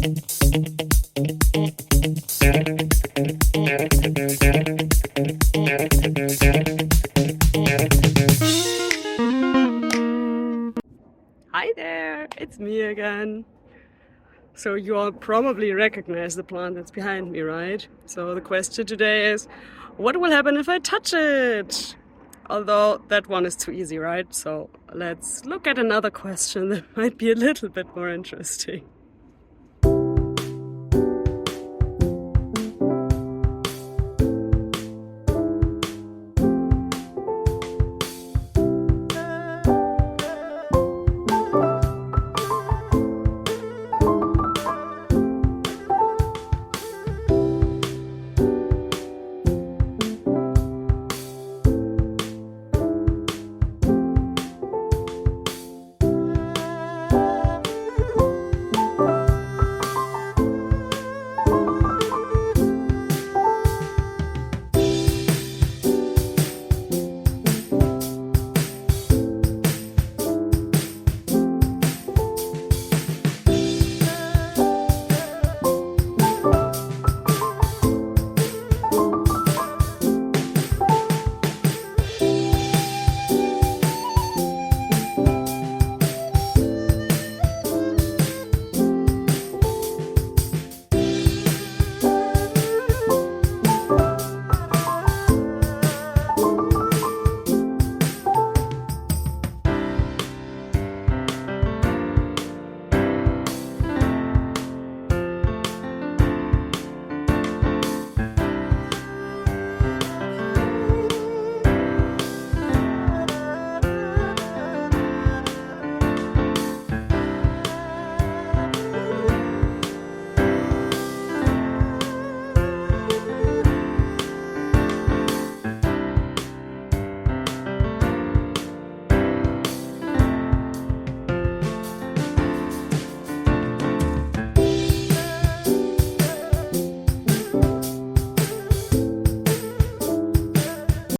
Hi there, it's me again. So you all probably recognize the plant that's behind me, right? So the question today is, what will happen if I touch it? Although that one is too easy, right? So let's look at another question that might be a little bit more interesting.